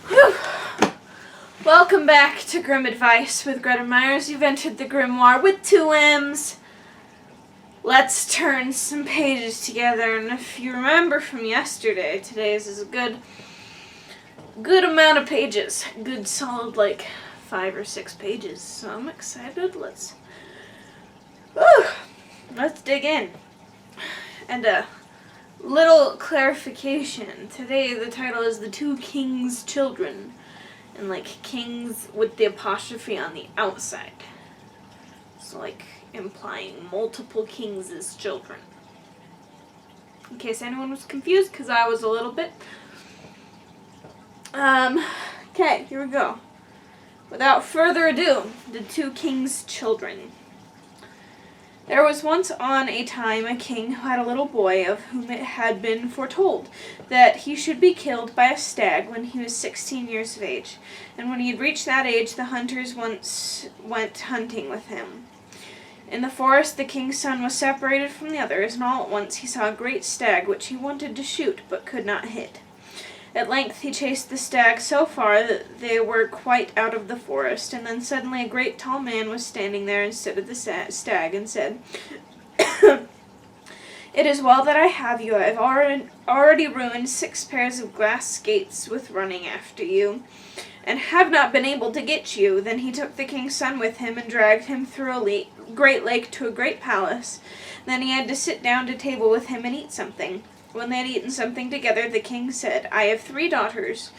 Whew. Welcome back to Grim Advice with Gretta Myers. You've entered the Grimoire with 2 M's. Let's turn some pages together, and if you remember from yesterday, today's is a good amount of pages. Good solid 5 or 6 pages. So I'm excited. Let's dig in. And a little clarification. Today the title is The Two Kings' Children. And kings with the apostrophe on the outside. So implying multiple kings as children. In case anyone was confused, because I was a little bit. Okay, here we go. Without further ado, The Two Kings' Children. There was once on a time a king who had a little boy of whom it had been foretold that he should be killed by a stag when he was 16 years of age. And when he had reached that age, the hunters once went hunting with him. In the forest, the king's son was separated from the others, and all at once he saw a great stag which he wanted to shoot but could not hit. At length he chased the stag so far that they were quite out of the forest, and then suddenly a great tall man was standing there instead of the stag, and said, "It is well that I have you. I have already ruined 6 pairs of glass skates with running after you, and have not been able to get you." Then he took the king's son with him and dragged him through a great lake to a great palace. Then he had to sit down to table with him and eat something. When they had eaten something together, the king said, "I have 3 daughters.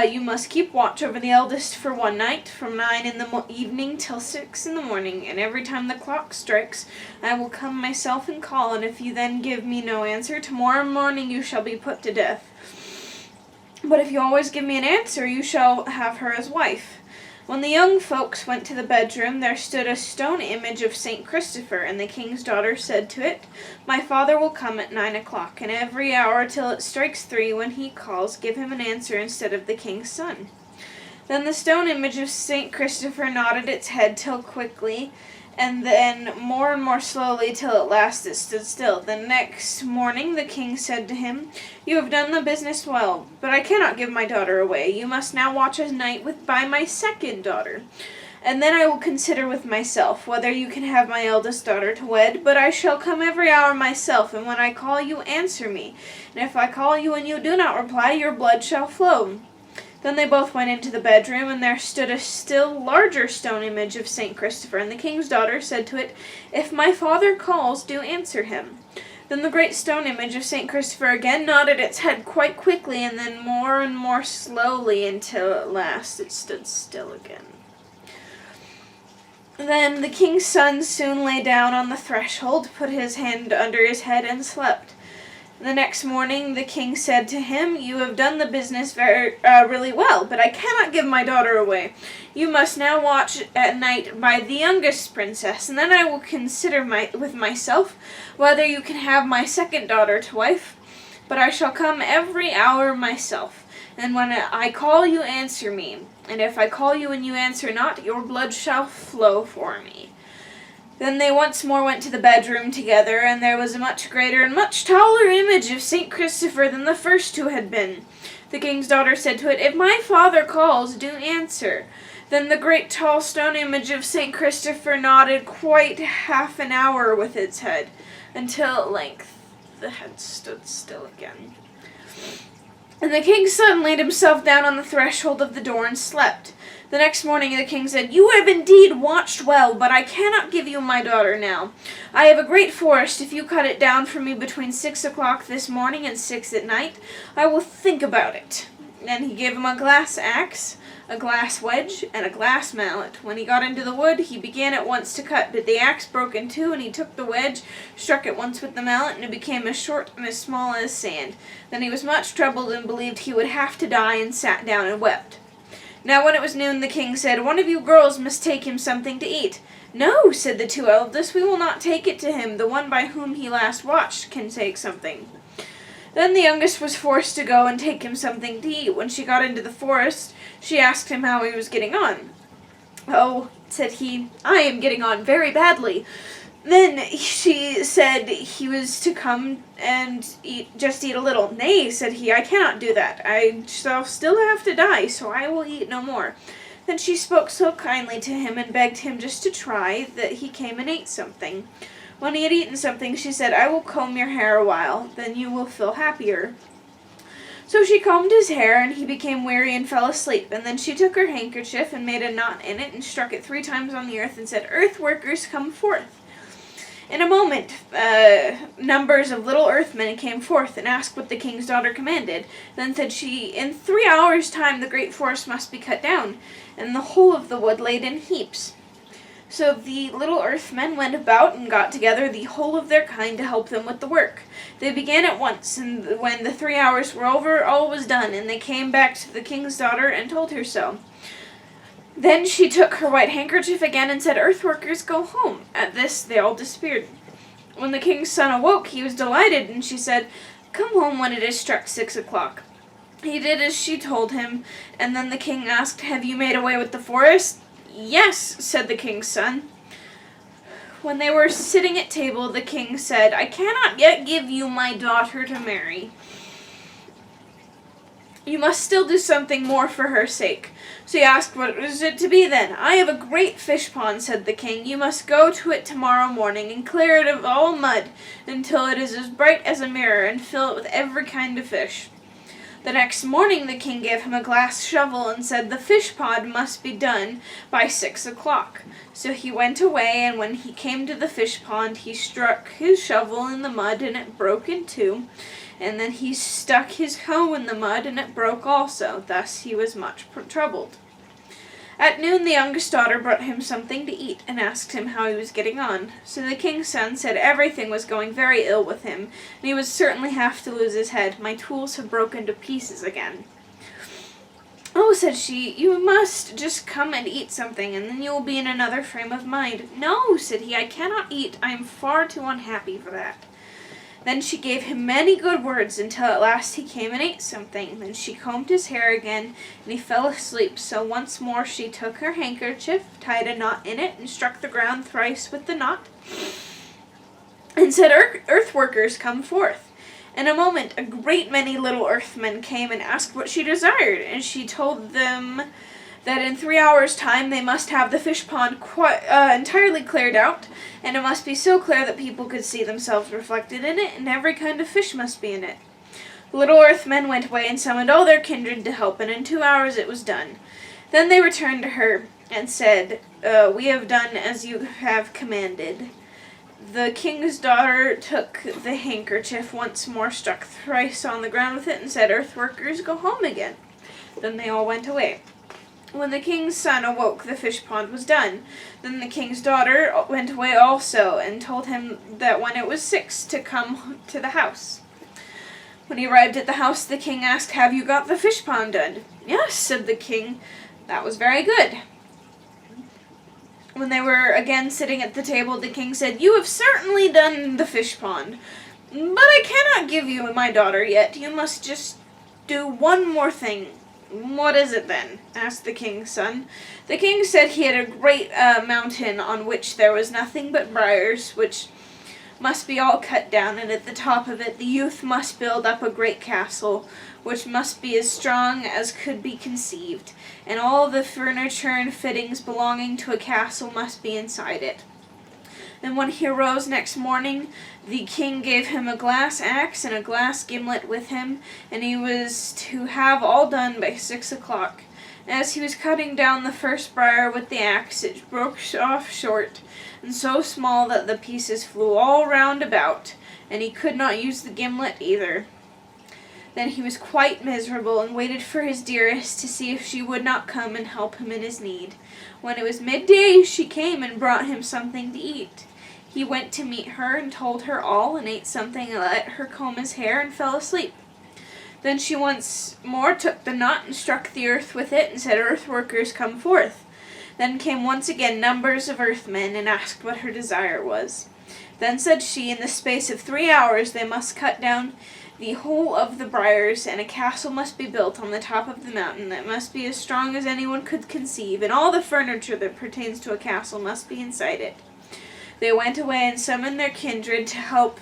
You must keep watch over the eldest for one night, from 9 in the evening till 6 in the morning, and every time the clock strikes, I will come myself and call, and if you then give me no answer, tomorrow morning you shall be put to death. But if you always give me an answer, you shall have her as wife." When the young folks went to the bedroom, there stood a stone image of St. Christopher, and the king's daughter said to it, "My father will come at 9 o'clock, and every hour till it strikes 3, when he calls, give him an answer instead of the king's son." Then the stone image of St. Christopher nodded its head till quickly, and then more and more slowly till at last it stood still. The next morning the king said to him, "You have done the business well, but I cannot give my daughter away. You must now watch a night by my second daughter, and then I will consider with myself whether you can have my eldest daughter to wed. But I shall come every hour myself, and when I call you, answer me. And if I call you and you do not reply, your blood shall flow." Then they both went into the bedroom, and there stood a still larger stone image of St. Christopher, and the king's daughter said to it, "If my father calls, do answer him." Then the great stone image of St. Christopher again nodded its head quite quickly, and then more and more slowly, until at last it stood still again. Then the king's son soon lay down on the threshold, put his hand under his head, and slept. The next morning the king said to him, "You have done the business really well, but I cannot give my daughter away. You must now watch at night by the youngest princess, and then I will consider with myself whether you can have my second daughter to wife. But I shall come every hour myself, and when I call you, answer me. And if I call you and you answer not, your blood shall flow for me." Then they once more went to the bedroom together, and there was a much greater and much taller image of St. Christopher than the first 2 had been. The king's daughter said to it, "If my father calls, do answer." Then the great tall stone image of St. Christopher nodded quite half an hour with its head, until at length the head stood still again. And the king's son laid himself down on the threshold of the door and slept. The next morning the king said, "You have indeed watched well, but I cannot give you my daughter now. I have a great forest. If you cut it down for me between 6 o'clock this morning and 6 at night, I will think about it." Then he gave him a glass axe, a glass wedge, and a glass mallet. When he got into the wood, he began at once to cut, but the axe broke in 2, and he took the wedge, struck it once with the mallet, and it became as short and as small as sand. Then he was much troubled and believed he would have to die, and sat down and wept. Now when it was noon, the king said, "One of you girls must take him something to eat." "No," said the 2 eldest, "we will not take it to him. The one by whom he last watched can take something." Then the youngest was forced to go and take him something to eat. When she got into the forest, she asked him how he was getting on. "Oh," said he, "I am getting on very badly. Then she said he was to come and just eat a little. Nay, said he, I cannot do that. I shall still have to die, so I will eat no more. Then she spoke so kindly to him and begged him just to try, that he came and ate something. When he had eaten something, she said, I will comb your hair a while, then you will feel happier. So she combed his hair, and he became weary and fell asleep. And then she took her handkerchief and made a knot in it and struck it 3 times on the earth and said, Earth workers, come forth. In a moment, numbers of little earthmen came forth and asked what the king's daughter commanded. Then said she, In 3 hours' time the great forest must be cut down, and the whole of the wood laid in heaps. So the little earthmen went about and got together the whole of their kind to help them with the work. They began at once, and when the 3 hours were over, all was done, and they came back to the king's daughter and told her so. Then she took her white handkerchief again and said, Earth workers, go home. At this they all disappeared. When the king's son awoke, he was delighted, and she said, Come home when it is struck 6 o'clock. He did as she told him, and then the king asked, Have you made away with the forest? Yes, said the king's son. When they were sitting at table, the king said, I cannot yet give you my daughter to marry. You must still do something more for her sake. So he asked, What is it to be then? I have a great fish pond, said the king. You must go to it tomorrow morning and clear it of all mud until it is as bright as a mirror, and fill it with every kind of fish. The next morning the king gave him a glass shovel and said the fish pond must be done by 6 o'clock. So he went away, and when he came to the fish pond, he struck his shovel in the mud, and it broke in 2. And then he stuck his hoe in the mud, and it broke also. Thus he was much troubled. At noon the youngest daughter brought him something to eat, and asked him how he was getting on. So the king's son said everything was going very ill with him, and he would certainly have to lose his head. My tools have broken to pieces again. Oh, said she, you must just come and eat something, and then you will be in another frame of mind. No, said he, I cannot eat. I am far too unhappy for that. Then she gave him many good words, until at last he came and ate something. Then she combed his hair again, and he fell asleep. So once more she took her handkerchief, tied a knot in it, and struck the ground 3 with the knot, and said, Earth workers, come forth. In a moment a great many little earthmen came and asked what she desired, and she told them that in 3 hours' time they must have the fish pond entirely cleared out, and it must be so clear that people could see themselves reflected in it, and every kind of fish must be in it. The little earthmen went away and summoned all their kindred to help, and in 2 hours it was done. Then they returned to her and said, We have done as you have commanded. The king's daughter took the handkerchief once more, struck 3 on the ground with it, and said, Earth workers, go home again. Then they all went away. When the king's son awoke, the fish pond was done. Then the king's daughter went away also, and told him that when it was 6 to come to the house. When he arrived at the house, the king asked, Have you got the fish pond done? Yes, said the king. That was very good. When they were again sitting at the table, the king said, You have certainly done the fish pond, but I cannot give you my daughter yet. You must just do one more thing. What is it then? Asked the king's son. The king said he had a great mountain on which there was nothing but briars, which must be all cut down, and at the top of it the youth must build up a great castle, which must be as strong as could be conceived, and all the furniture and fittings belonging to a castle must be inside it. Then when he arose next morning, the king gave him a glass axe and a glass gimlet with him, and he was to have all done by 6 o'clock. As he was cutting down the first briar with the axe, it broke off short, and so small that the pieces flew all round about, and he could not use the gimlet either. Then he was quite miserable, and waited for his dearest to see if she would not come and help him in his need. When it was midday, she came and brought him something to eat. He went to meet her and told her all, and ate something and let her comb his hair and fell asleep. Then she once more took the knot and struck the earth with it, and said, Earth workers, come forth. Then came once again numbers of earthmen, and asked what her desire was. Then said she, In the space of 3 hours they must cut down the whole of the briars, and a castle must be built on the top of the mountain that must be as strong as anyone could conceive, and all the furniture that pertains to a castle must be inside it. They went away and summoned their kindred to help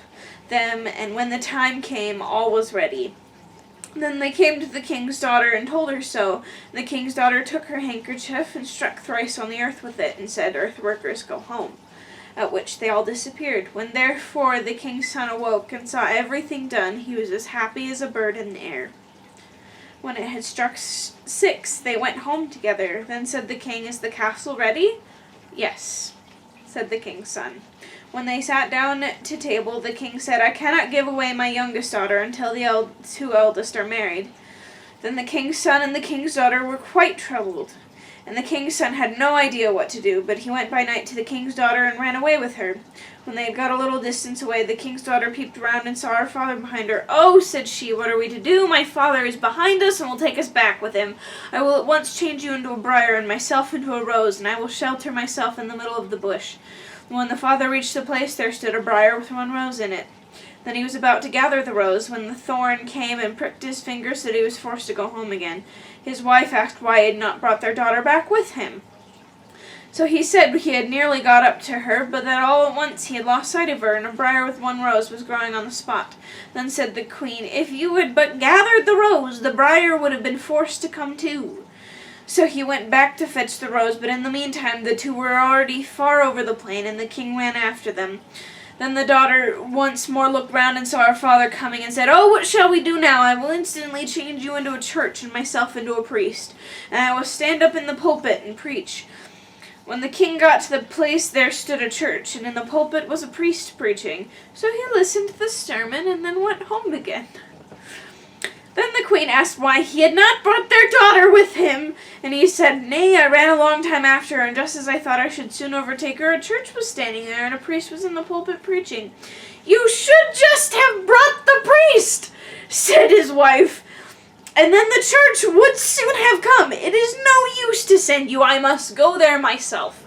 them, and when the time came, all was ready. Then they came to the king's daughter and told her so. The king's daughter took her handkerchief and struck thrice on the earth with it, and said, "Earth workers, go home." At which they all disappeared. When therefore the king's son awoke and saw everything done, he was as happy as a bird in the air. When it had struck 6, they went home together. Then said the king, "Is the castle ready?" "Yes," said the king's son. When they sat down to table, the king said, "I cannot give away my youngest daughter until the 2 eldest are married." Then the king's son and the king's daughter were quite troubled. And the king's son had no idea what to do, but he went by night to the king's daughter and ran away with her. When they had got a little distance away, the king's daughter peeped round and saw her father behind her. "Oh," said she, "what are we to do? My father is behind us and will take us back with him. I will at once change you into a briar and myself into a rose, and I will shelter myself in the middle of the bush." When the father reached the place, there stood a briar with 1 rose in it. Then he was about to gather the rose, when the thorn came and pricked his finger, so that he was forced to go home again. His wife asked why he had not brought their daughter back with him. So he said he had nearly got up to her, but that all at once he had lost sight of her, and a briar with 1 rose was growing on the spot. Then said the queen, "If you had but gathered the rose, the briar would have been forced to come too." So he went back to fetch the rose, but in the meantime the 2 were already far over the plain, and the king ran after them. Then the daughter once more looked round and saw her father coming, and said, "Oh, what shall we do now? I will instantly change you into a church and myself into a priest, and I will stand up in the pulpit and preach." When the king got to the place, there stood a church, and in the pulpit was a priest preaching. So he listened to the sermon and then went home again. Then the queen asked why he had not brought their daughter with him, and he said, "Nay, I ran a long time after her, and just as I thought I should soon overtake her, a church was standing there, and a priest was in the pulpit preaching." "You should just have brought the priest," said his wife, "and then the church would soon have come. It is no use to send you. I must go there myself."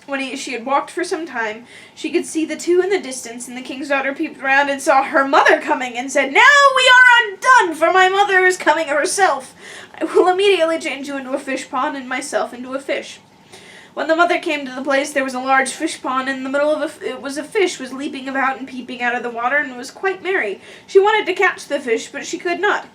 When she had walked for some time, she could see the 2 in the distance, and the king's daughter peeped round and saw her mother coming, and said, "Now we are undone, for my mother is coming herself. I will immediately change you into a fish pond, and myself into a fish." When the mother came to the place, there was a large fish pond, and in the middle of it was a fish was leaping about and peeping out of the water, and was quite merry. She wanted to catch the fish, but she could not.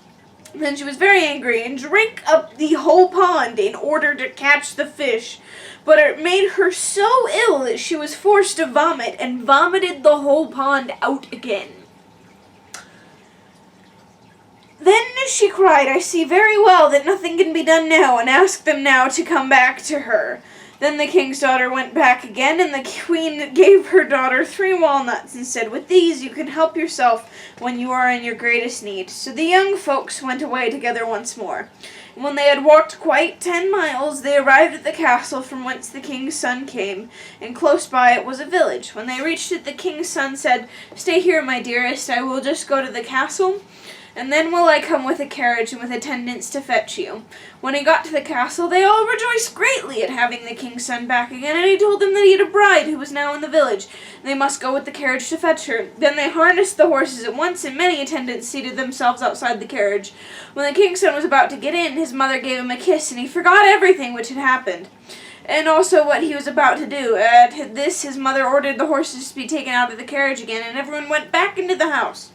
Then she was very angry, and drank up the whole pond in order to catch the fish. But it made her so ill that she was forced to vomit, and vomited the whole pond out again. Then she cried, "I see very well that nothing can be done now," and asked them now to come back to her. Then the king's daughter went back again, and the queen gave her daughter 3 walnuts, and said, "With these you can help yourself when you are in your greatest need." So the young folks went away together once more. And when they had walked quite 10 miles, they arrived at the castle from whence the king's son came, and close by it was a village. When they reached it, the king's son said, "Stay here, my dearest, I will just go to the castle, and then will I come with a carriage and with attendants to fetch you." When he got to the castle, they all rejoiced greatly at having the king's son back again, and he told them that he had a bride who was now in the village. They must go with the carriage to fetch her. Then they harnessed the horses at once, and many attendants seated themselves outside the carriage. When the king's son was about to get in, his mother gave him a kiss, and he forgot everything which had happened, and also what he was about to do. At this, his mother ordered the horses to be taken out of the carriage again, and everyone went back into the house.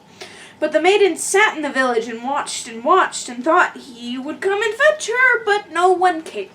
But the maiden sat in the village and watched, and thought he would come and fetch her, but no one came.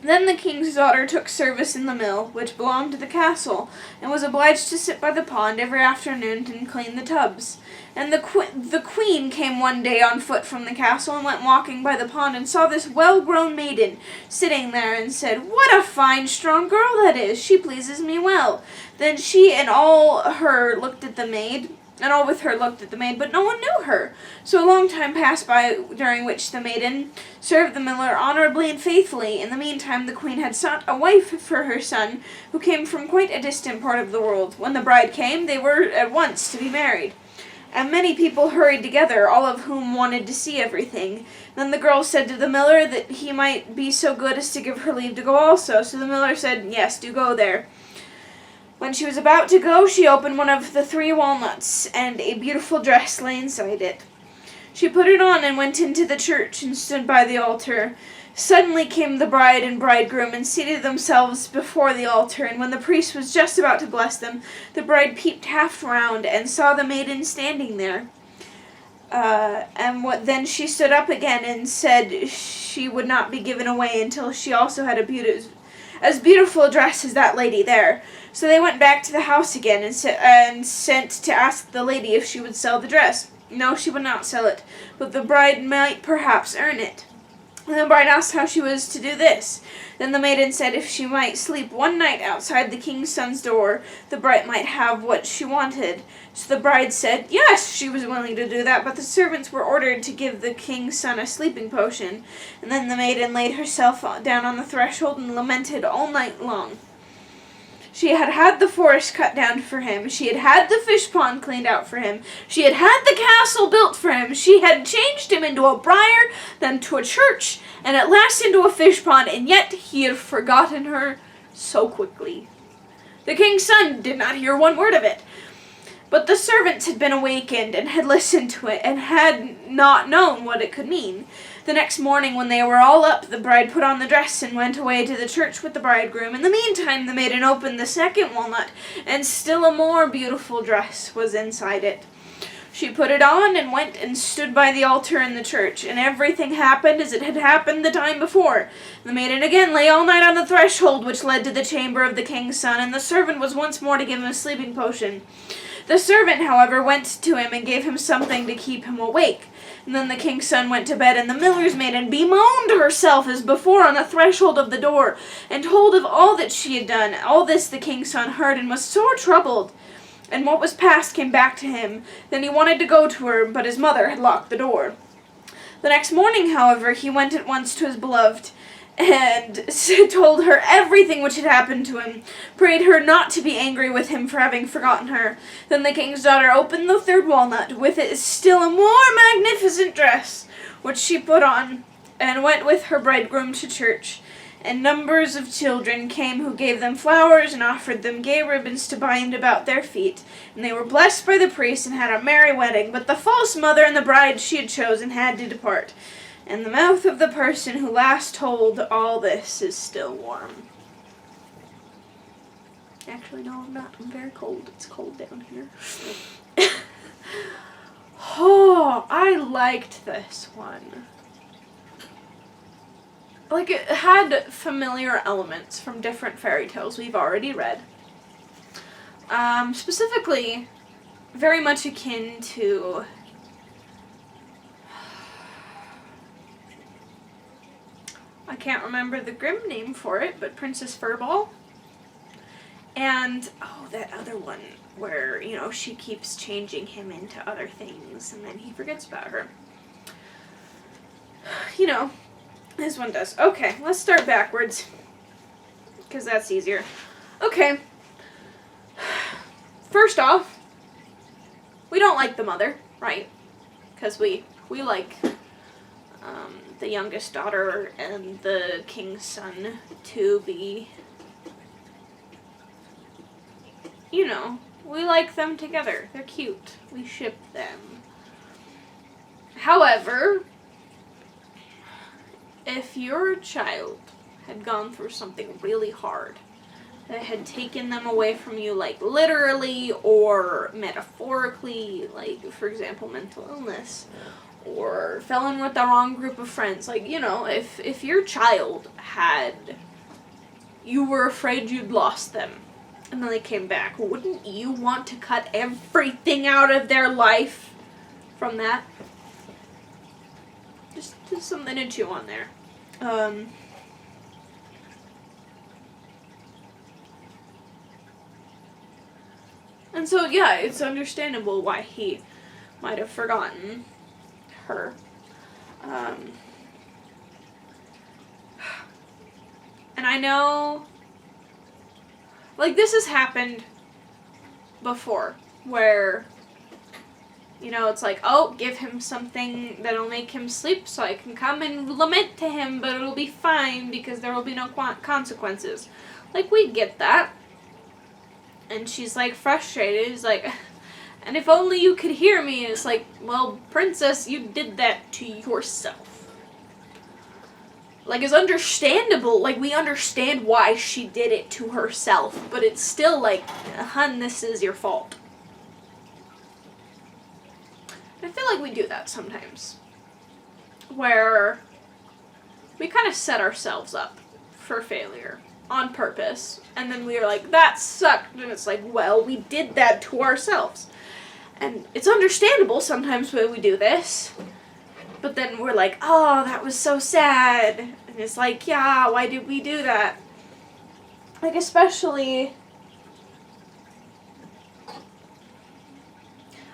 Then the king's daughter took service in the mill, which belonged to the castle, and was obliged to sit by the pond every afternoon and clean the tubs. And the queen came one day on foot from the castle, and went walking by the pond, and saw this well-grown maiden sitting there, and said, "What a fine, strong girl that is! She pleases me well." Then she and all with her looked at the maid, but no one knew her. So a long time passed by, during which the maiden served the miller honorably and faithfully. In the meantime, the queen had sought a wife for her son, who came from quite a distant part of the world. When the bride came, they were at once to be married. And many people hurried together, all of whom wanted to see everything. Then the girl said to the miller that he might be so good as to give her leave to go also. So the miller said, "Yes, do go there." When she was about to go, she opened one of the 3 walnuts, and a beautiful dress lay inside it. She put it on and went into the church and stood by the altar. Suddenly came the bride and bridegroom and seated themselves before the altar, and when the priest was just about to bless them, the bride peeped half round and saw the maiden standing there. Then she stood up again and said she would not be given away until she also had as beautiful a dress as that lady there. So they went back to the house again and sent to ask the lady if she would sell the dress. No, she would not sell it, but the bride might perhaps earn it. And the bride asked how she was to do this. Then the maiden said if she might sleep one night outside the king's son's door, the bride might have what she wanted. So the bride said yes, she was willing to do that, but the servants were ordered to give the king's son a sleeping potion. And then the maiden laid herself down on the threshold and lamented all night long. She had had the forest cut down for him. She had had the fish pond cleaned out for him. She had had the castle built for him. She had changed him into a briar, then to a church, and at last into a fish pond, and yet he had forgotten her so quickly. The king's son did not hear one word of it. But the servants had been awakened and had listened to it and had not known what it could mean. The next morning, when they were all up, the bride put on the dress and went away to the church with the bridegroom. In the meantime, the maiden opened the second walnut, and still a more beautiful dress was inside it. She put it on and went and stood by the altar in the church, and everything happened as it had happened the time before. The maiden again lay all night on the threshold which led to the chamber of the king's son, and the servant was once more to give him a sleeping potion. The servant, however, went to him and gave him something to keep him awake. And then the king's son went to bed, and the miller's maiden bemoaned herself as before on the threshold of the door, and told of all that she had done. All this the king's son heard, and was sore troubled. And what was past came back to him. Then he wanted to go to her, but his mother had locked the door. The next morning, however, he went at once to his beloved, and told her everything which had happened to him, prayed her not to be angry with him for having forgotten her. Then the king's daughter opened the third walnut, with it still a more magnificent dress, which she put on, and went with her bridegroom to church. And numbers of children came who gave them flowers and offered them gay ribbons to bind about their feet. And they were blessed by the priest and had a merry wedding. But the false mother and the bride she had chosen had to depart. And the mouth of the person who last told all this is still warm. Actually, no, I'm not. I'm very cold. It's cold down here. Oh, I liked this one. Like, it had familiar elements from different fairy tales we've already read. Specifically, very much akin to I can't remember the Grimm name for it, but Princess Furball. And, that other one where, she keeps changing him into other things and then he forgets about her. This one does. Okay, let's start backwards, because that's easier. Okay. First off, we don't like the mother, right? Because we like the youngest daughter and the king's son to be, we like them together. They're cute. We ship them. However, if your child had gone through something really hard that had taken them away from you, like literally or metaphorically, like, for example, mental illness, or fell in with the wrong group of friends, like, if your child you were afraid you'd lost them, and then they came back, wouldn't you want to cut everything out of their life from that? Just something to chew on there. And so, yeah, it's understandable why he might have forgotten her. And I know, like, this has happened before, where, it's like, give him something that'll make him sleep so I can come and lament to him, but it'll be fine because there will be no consequences. Like, we get that. And she's, like, frustrated. She's like, and if only you could hear me. It's like, well, princess, you did that to yourself. like, is understandable. Like, we understand why she did it to herself, but it's still like, hun, this is your fault. I feel like we do that sometimes, where we kind of set ourselves up for failure on purpose, and then we are like, that sucked, and it's like, well, we did that to ourselves. And it's understandable sometimes when we do this, but then we're like, oh, that was so sad, and it's like, yeah, why did we do that? Like, especially,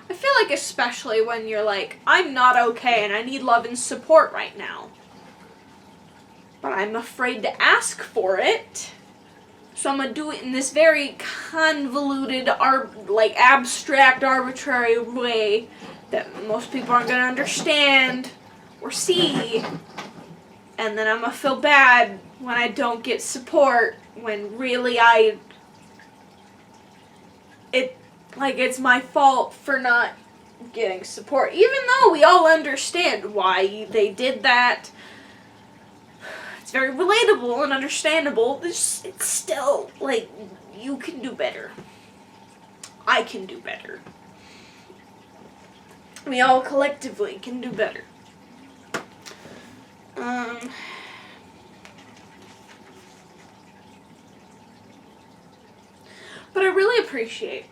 I feel like especially when you're like, I'm not okay, and I need love and support right now, but I'm afraid to ask for it, so I'm gonna do it in this very convoluted, abstract, arbitrary way that most people aren't gonna understand or see, and then I'm gonna feel bad when I don't get support, when really it's my fault for not getting support, even though we all understand why they did that. It's very relatable and understandable. It's still, like, you can do better. I can do better. We all collectively can do better. But I really appreciate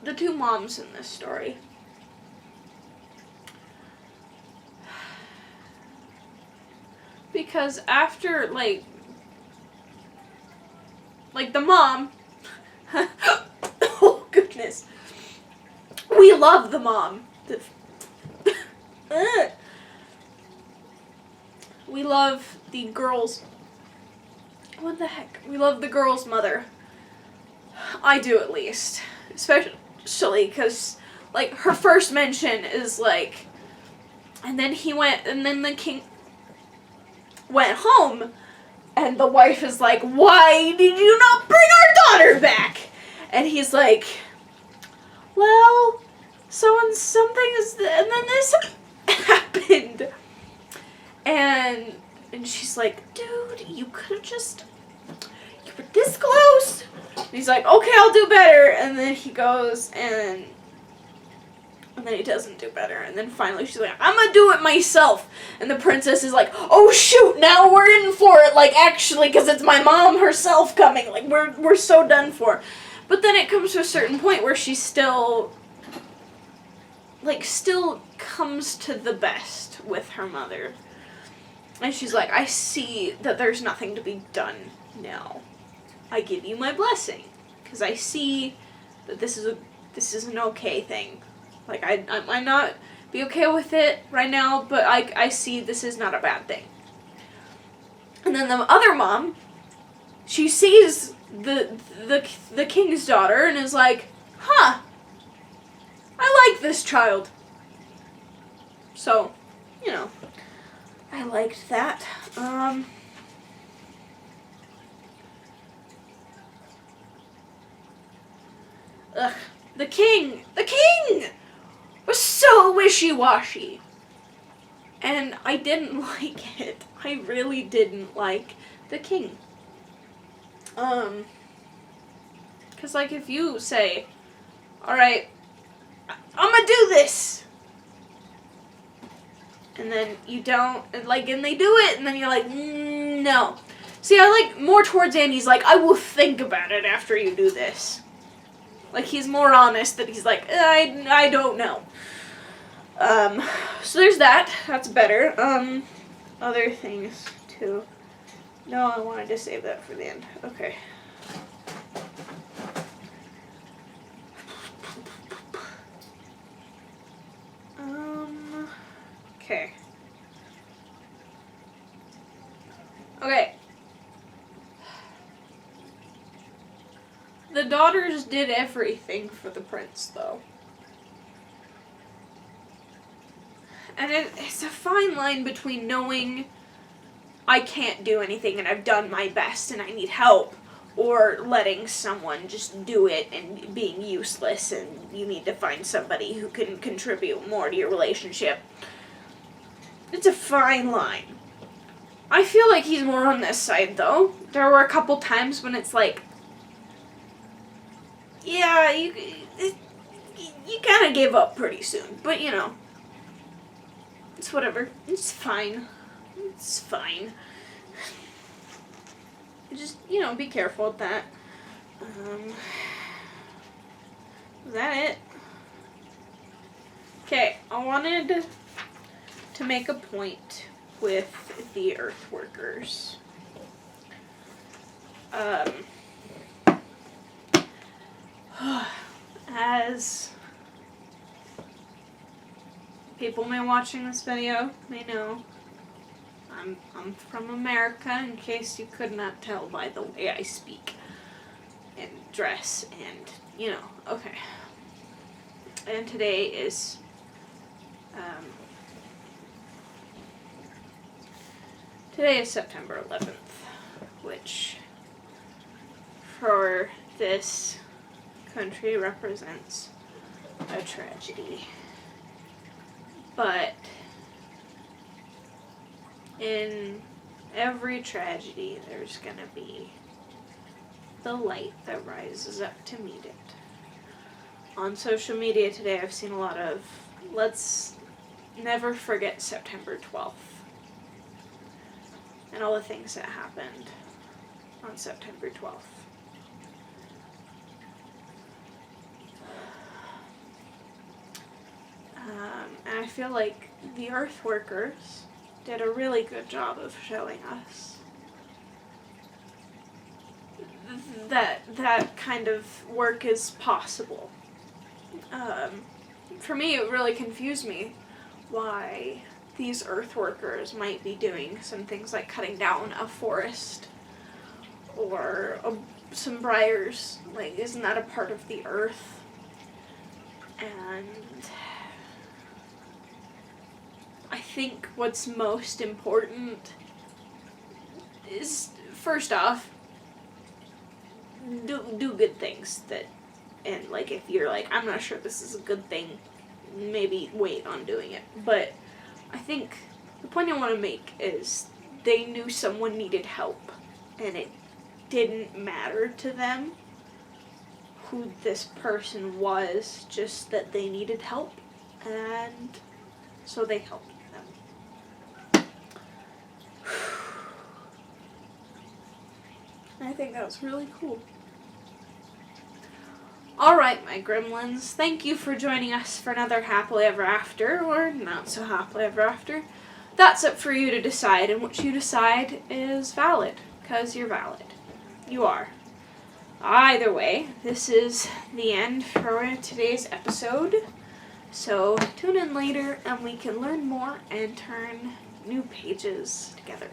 the two moms in this story. Because after, like the mom, oh goodness, we love the mom. We love the girl's, what the heck? We love the girl's mother. I do, at least. Especially because, like, her first mention is like, and then the king went home, and the wife is like, why did you not bring our daughter back? And he's like, well, something is, and then this happened. And she's like, dude, you could have just, you were this close. And he's like, okay, I'll do better. And then he goes and then he doesn't do better. And then finally she's like, I'm gonna do it myself. And the princess is like, oh shoot, now we're in for it. Like, actually, because it's my mom herself coming. Like, we're so done for. But then it comes to a certain point where she still comes to the best with her mother. And she's like, I see that there's nothing to be done now. I give you my blessing. Because I see that this is an okay thing. Like, I might not be okay with it right now, but I see this is not a bad thing. And then the other mom, she sees the king's daughter and is like, huh, I like this child. So, you know, I liked that. The king was so wishy-washy. And I didn't like it. I really didn't like the king. 'Cause, like, if you say, alright, I'm gonna do this, and then you don't, and they do it, and then you're like, no. See, I like more towards Andy's like, I will think about it after you do this. Like, he's more honest that he's like, I don't know. So there's that. That's better. Other things, too. No, I wanted to save that for the end. Okay. Okay. Okay. The daughters did everything for the prince, though. And it's a fine line between knowing I can't do anything and I've done my best and I need help, or letting someone just do it and being useless and you need to find somebody who can contribute more to your relationship. It's a fine line. I feel like he's more on this side, though. There were a couple times when it's like, yeah, you kind of gave up pretty soon. But, you know, it's whatever. It's fine. It's fine. Just, you know, be careful with that. Is that it? Okay, I wanted to make a point with the earth workers. As people may watching this video may know, I'm from America, in case you could not tell by the way I speak and dress and, you know, okay. And today is, September 11th, which for this country represents a tragedy. But in every tragedy, there's gonna be the light that rises up to meet it. On social media today, I've seen a lot of, let's never forget September 12th. And all the things that happened on September 12th. And I feel like the earth workers did a really good job of showing us that kind of work is possible. For me, it really confused me why these earth workers might be doing some things like cutting down a forest or some briars. Like, isn't that a part of the earth? And I think what's most important is, first off, do good things and like, if you're like, I'm not sure this is a good thing, maybe wait on doing it. But I think the point I want to make is they knew someone needed help, and it didn't matter to them who this person was, just that they needed help, and so they helped them. I think that was really cool. Alright, my gremlins, thank you for joining us for another Happily Ever After, or not so Happily Ever After. That's up for you to decide, and what you decide is valid, because you're valid. You are. Either way, this is the end for today's episode, so tune in later and we can learn more and turn new pages together.